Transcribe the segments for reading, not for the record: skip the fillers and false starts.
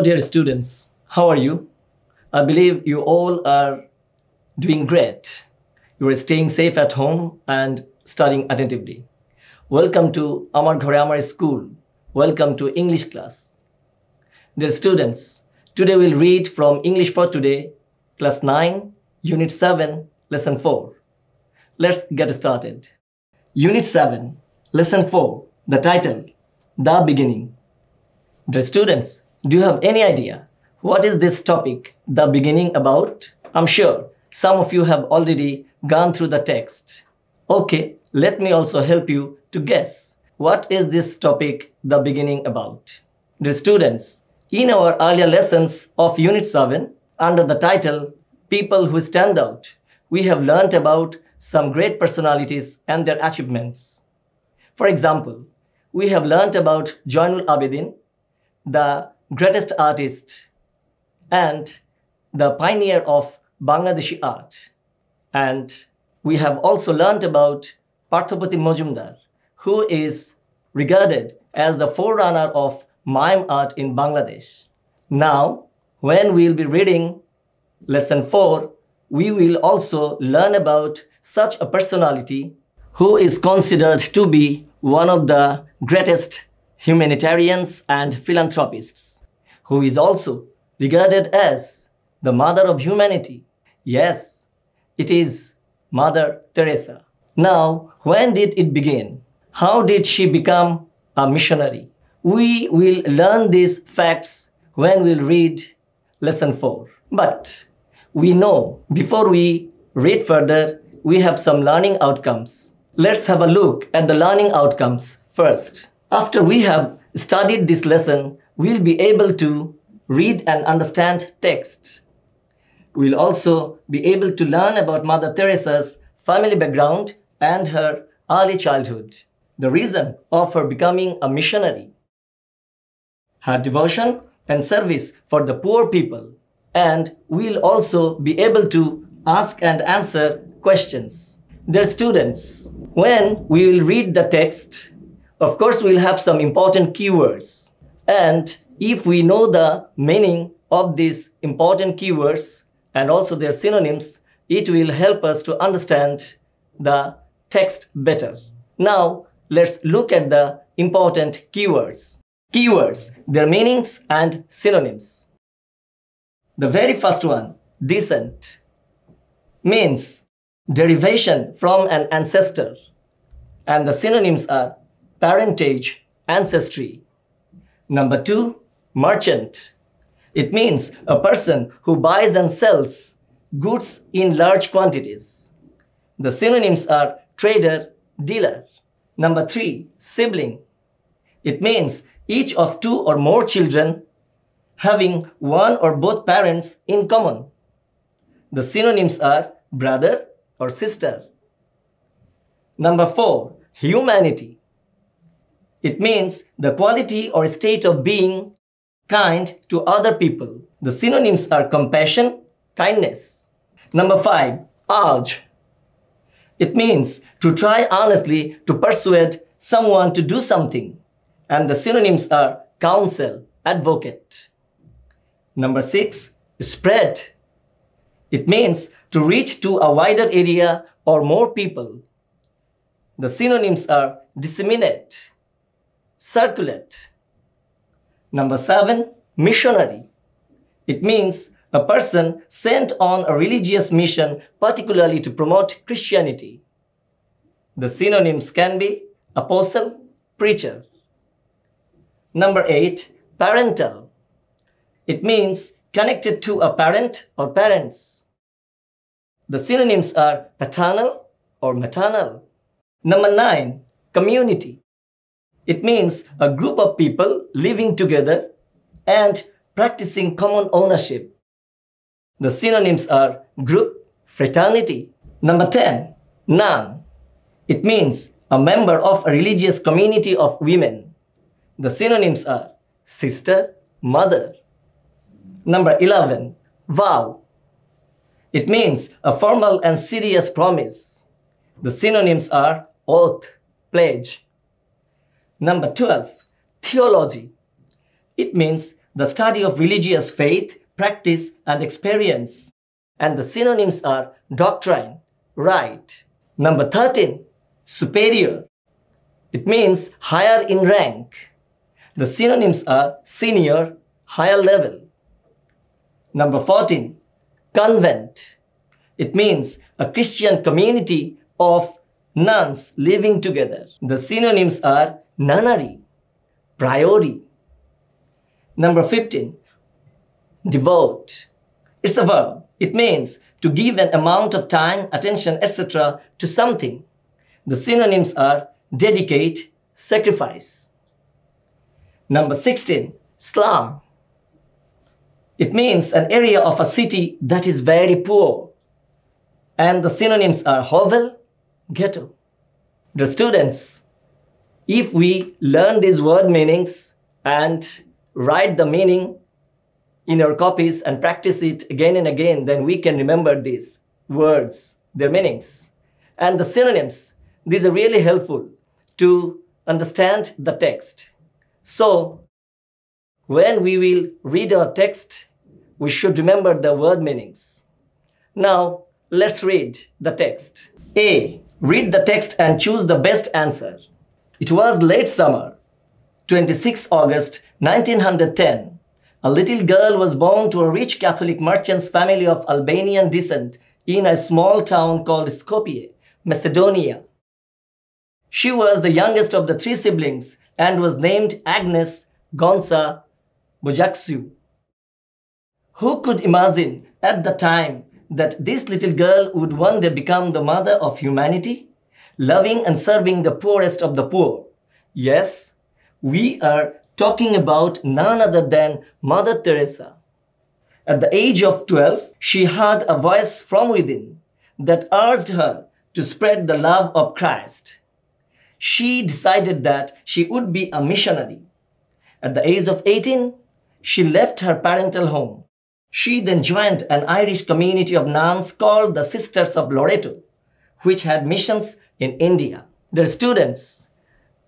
Hello dear students, how are you? I believe you all are doing great. You are staying safe at home and studying attentively. Welcome to Amar Ghore Amar School. Welcome to English class. Dear students, today we'll read from English for Today, Class 9, Unit 7, Lesson 4. Let's get started. Unit 7, Lesson 4, the title, The Beginning. Dear students, do you have any idea what is this topic, the beginning, about? I'm sure some of you have already gone through the text. Okay, let me also help you to guess what is this topic, the beginning, about. Dear students, in our earlier lessons of Unit 7, under the title, People Who Stand Out, we have learnt about some great personalities and their achievements. For example, we have learnt about Joinul Abidin, the greatest artist and the pioneer of Bangladeshi art. And we have also learnt about Parthopati Majumdar, who is regarded as the forerunner of mime art in Bangladesh. Now, when we'll be reading Lesson 4, we will also learn about such a personality who is considered to be one of the greatest humanitarians and philanthropists, who is also regarded as the mother of humanity. Yes, it is Mother Teresa. Now, when did it begin? How did she become a missionary? We will learn these facts when we'll read Lesson 4. But we know before we read further, we have some learning outcomes. Let's have a look at the learning outcomes first. After we have studied this lesson, we'll be able to read and understand text. We'll also be able to learn about Mother Teresa's family background and her early childhood, the reason of her becoming a missionary, her devotion and service for the poor people, and we'll also be able to ask and answer questions. Dear students, when we will read the text, of course we'll have some important keywords. And if we know the meaning of these important keywords and also their synonyms, it will help us to understand the text better. Now, let's look at the important keywords. Keywords, their meanings and synonyms. The very first one, descent, means derivation from an ancestor. And the synonyms are parentage, ancestry. Number 2, merchant. It means a person who buys and sells goods in large quantities. The synonyms are trader, dealer. Number 3, sibling. It means each of 2 or more children having one or both parents in common. The synonyms are brother or sister. Number 4, humanity. It means the quality or state of being kind to other people. The synonyms are compassion, kindness. Number 5, urge. It means to try honestly to persuade someone to do something. And the synonyms are counsel, advocate. Number 6, spread. It means to reach to a wider area or more people. The synonyms are disseminate, circulate. Number 7, missionary. It means a person sent on a religious mission, particularly to promote Christianity. The synonyms can be apostle, preacher. Number 8, parental. It means connected to a parent or parents. The synonyms are paternal or maternal. Number 9, community. It means a group of people living together and practicing common ownership. The synonyms are group, fraternity. Number 10, nun. It means a member of a religious community of women. The synonyms are sister, mother. Number 11, vow. It means a formal and serious promise. The synonyms are oath, pledge. Number 12, theology. It means the study of religious faith, practice, and experience. And the synonyms are doctrine, right. Number 13, superior. It means higher in rank. The synonyms are senior, higher level. Number 14, convent. It means a Christian community of nuns living together. The synonyms are nunnery, priory. Number 15, devote. It's a verb. It means to give an amount of time, attention, etc. to something. The synonyms are dedicate, sacrifice. Number 16, slum. It means an area of a city that is very poor. And the synonyms are hovel, ghetto. The students, if we learn these word meanings and write the meaning in our copies and practice it again and again, then we can remember these words, their meanings. And the synonyms, these are really helpful to understand the text. So, when we will read our text, we should remember the word meanings. Now, let's read the text. A. Read the text and choose the best answer. It was late summer, 26 August 1910. A little girl was born to a rich Catholic merchant's family of Albanian descent in a small town called Skopje, Macedonia. She was the youngest of the 3 siblings and was named Agnes Gonza Bojaxiu. Who could imagine at the time that this little girl would one day become the mother of humanity, loving and serving the poorest of the poor? Yes, we are talking about none other than Mother Teresa. At the age of 12, she heard a voice from within that urged her to spread the love of Christ. She decided that she would be a missionary. At the age of 18, she left her parental home. She then joined an Irish community of nuns called the Sisters of Loreto, which had missions in India. Their students,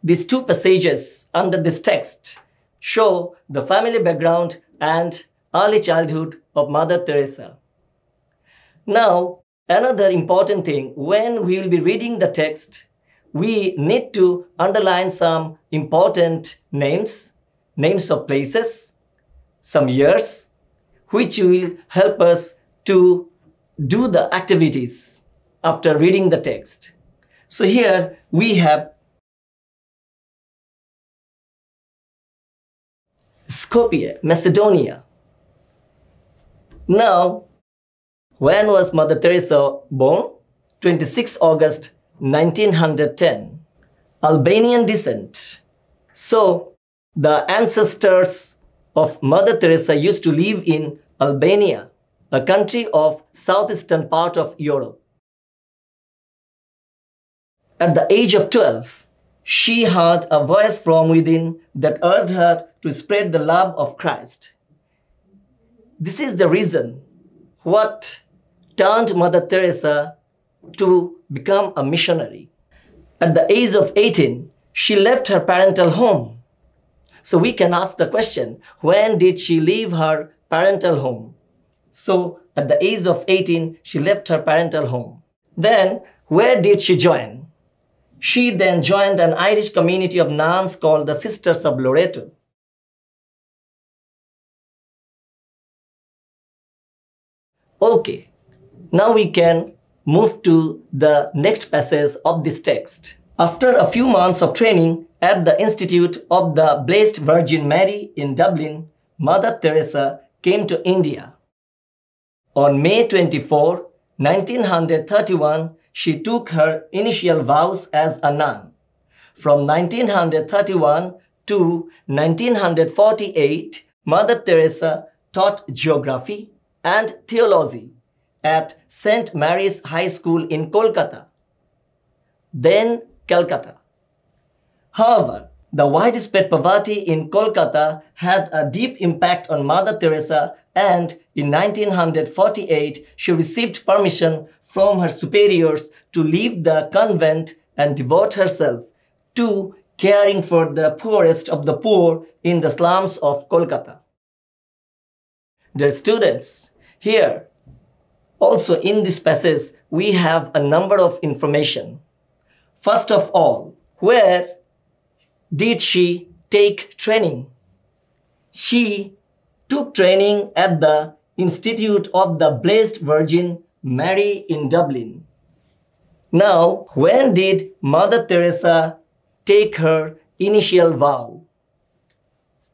these 2 passages under this text show the family background and early childhood of Mother Teresa. Now, another important thing, when we will be reading the text, we need to underline some important names of places, some years, which will help us to do the activities after reading the text. So here we have Skopje, Macedonia. Now, when was Mother Teresa born? 26 August 1910. Albanian descent. So, the ancestors of Mother Teresa used to live in Albania, a country of southeastern part of Europe. At the age of 12, she heard a voice from within that urged her to spread the love of Christ. This is the reason what turned Mother Teresa to become a missionary. At the age of 18, she left her parental home. So we can ask the question, when did she leave her parental home? So at the age of 18, she left her parental home. Then, where did she join? She then joined an Irish community of nuns called the Sisters of Loreto. Okay, now we can move to the next passage of this text. After a few months of training at the Institute of the Blessed Virgin Mary in Dublin, Mother Teresa came to India. On May 24, 1931, she took her initial vows as a nun. From 1931 to 1948, Mother Teresa taught geography and theology at St. Mary's High School in Kolkata, then Calcutta. However, the widespread poverty in Kolkata had a deep impact on Mother Teresa, and in 1948 she received permission from her superiors to leave the convent and devote herself to caring for the poorest of the poor in the slums of Kolkata. Dear students, here also in this passage we have a number of information. First of all, where did she take training? She took training at the Institute of the Blessed Virgin Mary in Dublin. Now, when did Mother Teresa take her initial vow?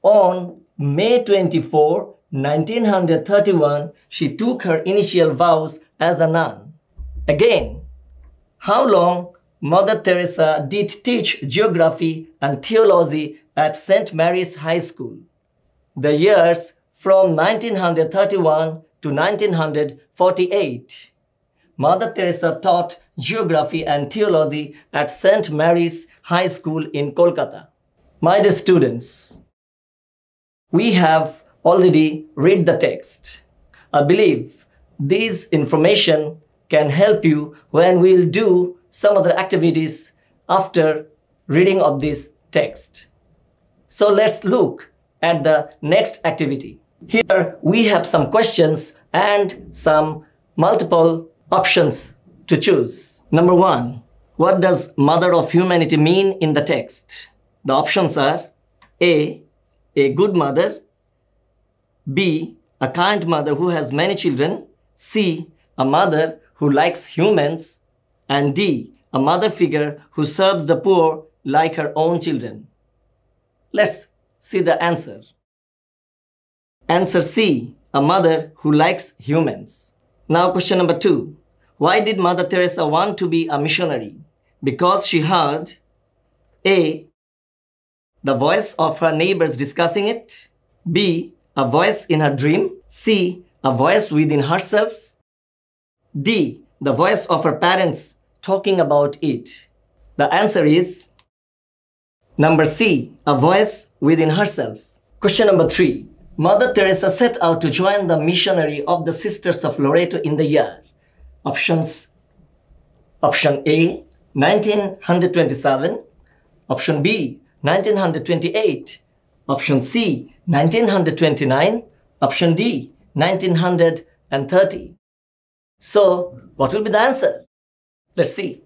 On May 24, 1931, she took her initial vows as a nun. Again, how long Mother Teresa did teach geography and theology at St. Mary's High School? The years from 1931 to 1948. Mother Teresa taught geography and theology at St. Mary's High School in Kolkata. My dear students, we have already read the text. I believe this information can help you when we'll do some other activities after reading of this text. So let's look at the next activity. Here we have some questions and some multiple options to choose. Number 1. What does Mother of Humanity mean in the text? The options are A good mother, B, a kind mother who has many children, C, a mother who likes humans, and D, a mother figure who serves the poor like her own children. Let's see the answer. Answer C, a mother who likes humans. Now question number 2. Why did Mother Teresa want to be a missionary? Because she heard A, the voice of her neighbors discussing it, B, a voice in her dream, C, a voice within herself, D, the voice of her parents talking about it. The answer is number C, a voice within herself. Question number 3. Mother Teresa set out to join the missionary of the Sisters of Loreto in the year. Options. Option A, 1927. Option B, 1928. Option C, 1929. Option D, 1930. So, what will be the answer? Let's see.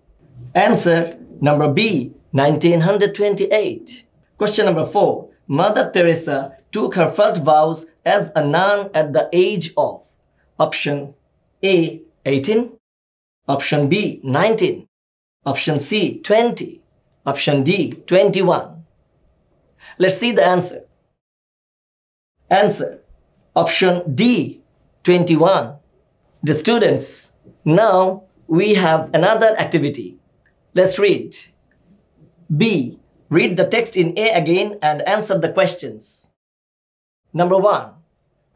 Answer number B, 1928. Question number 4. Mother Teresa took her first vows as a nun at the age of option A, 18, option B, 19, option C, 20, option D, 21. Let's see the answer. Answer, option D, 21. The students, now we have another activity. Let's read. B. Read the text in A again and answer the questions. Number 1.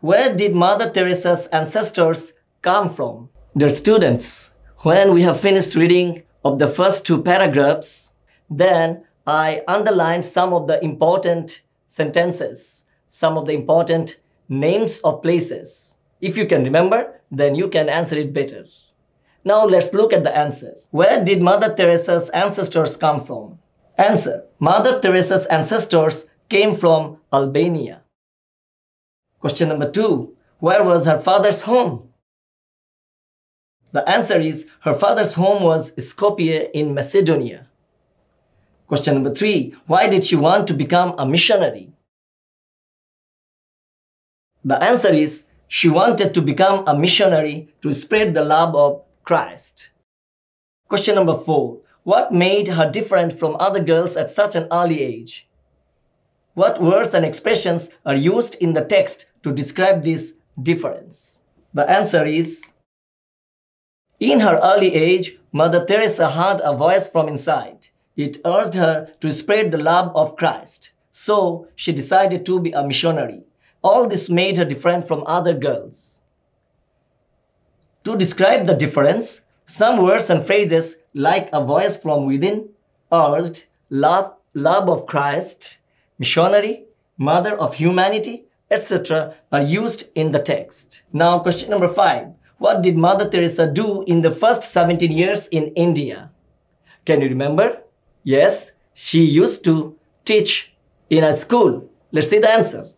Where did Mother Teresa's ancestors come from? Dear students, when we have finished reading of the first 2 paragraphs, then I underlined some of the important sentences, some of the important names of places. If you can remember, then you can answer it better. Now let's look at the answer. Where did Mother Teresa's ancestors come from? Answer. Mother Teresa's ancestors came from Albania. Question number 2. Where was her father's home? The answer is her father's home was Skopje in Macedonia. Question number 3. Why did she want to become a missionary? The answer is she wanted to become a missionary to spread the love of Christ. Question number 4. What made her different from other girls at such an early age? What words and expressions are used in the text to describe this difference? The answer is, in her early age, Mother Teresa had a voice from inside. It urged her to spread the love of Christ. So she decided to be a missionary. All this made her different from other girls. To describe the difference, some words and phrases like a voice from within, urged, love of Christ, missionary, mother of humanity, etc. are used in the text. Now question number 5. What did Mother Teresa do in the first 17 years in India? Can you remember? Yes, she used to teach in a school. Let's see the answer.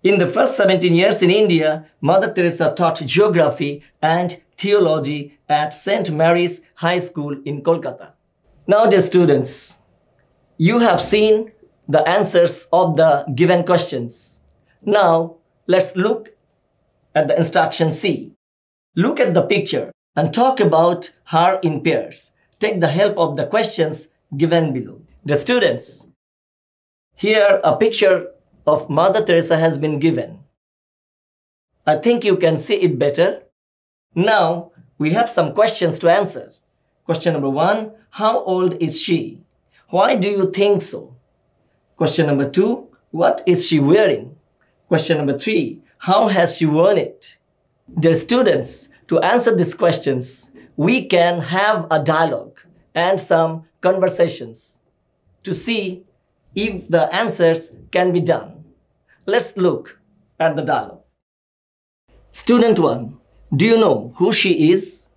In the first 17 years in India, Mother Teresa taught geography and theology at St. Mary's High School in Kolkata. Now, dear students, you have seen the answers of the given questions. Now, let's look at the instruction C. Look at the picture and talk about her in pairs. Take the help of the questions given below. Dear students, here a picture of Mother Teresa has been given. I think you can see it better. Now, we have some questions to answer. Question number 1, how old is she? Why do you think so? Question number 2, what is she wearing? Question number 3, how has she worn it? Dear students, to answer these questions, we can have a dialogue and some conversations to see if the answers can be done. Let's look at the dialogue. Student 1, do you know who she is?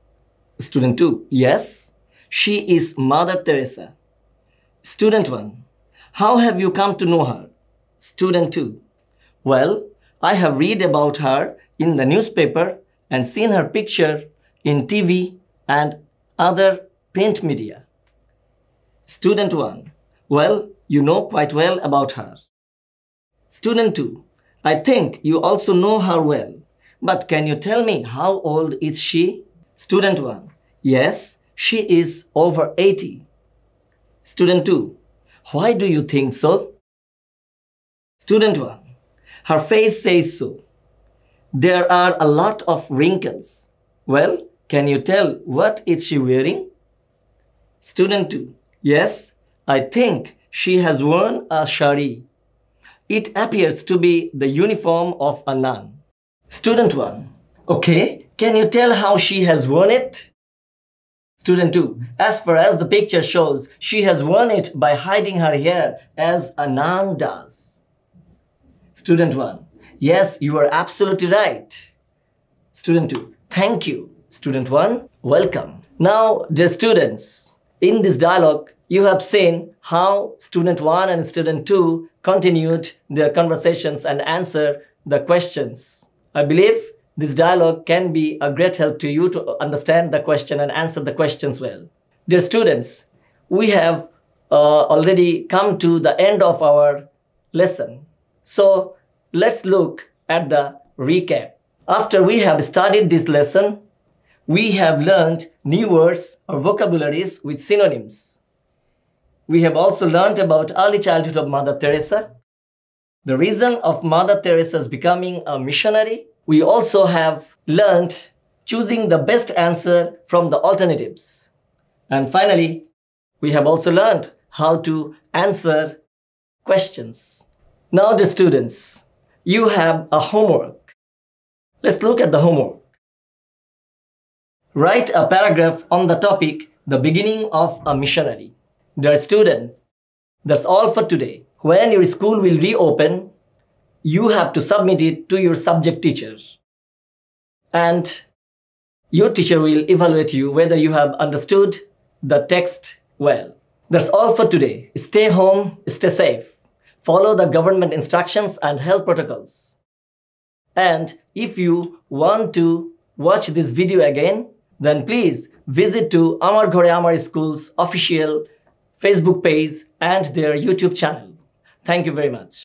Student 2, yes, she is Mother Teresa. Student 1, how have you come to know her? Student 2, well, I have read about her in the newspaper and seen her picture in TV and other print media. Student 1, well, you know quite well about her. Student 2, I think you also know her well, but can you tell me how old is she? Student 1, yes, she is over 80. Student 2, why do you think so? Student 1, her face says so. There are a lot of wrinkles. Well, can you tell what is she wearing? Student 2, yes, I think she has worn a sari. It appears to be the uniform of a nun. Student 1, okay, can you tell how she has worn it? Student 2, as far as the picture shows, she has worn it by hiding her hair as a nun does. Student 1, yes, you are absolutely right. Student 2, thank you. Student 1, welcome. Now, dear students, in this dialogue, you have seen how Student 1 and Student 2 continued their conversations and answered the questions. I believe this dialogue can be a great help to you to understand the question and answer the questions well. Dear students, we have already come to the end of our lesson. So let's look at the recap. After we have studied this lesson, we have learned new words or vocabularies with synonyms. We have also learned about early childhood of Mother Teresa, the reason of Mother Teresa's becoming a missionary. We also have learned choosing the best answer from the alternatives. And finally, we have also learned how to answer questions. Now, the students, you have a homework. Let's look at the homework. Write a paragraph on the topic, the beginning of a missionary. Dear student, that's all for today. When your school will reopen, you have to submit it to your subject teacher. And your teacher will evaluate you whether you have understood the text well. That's all for today. Stay home, stay safe. Follow the government instructions and health protocols. And if you want to watch this video again, then please visit to Amar Ghore Amar School's official Facebook page and their YouTube channel. Thank you very much.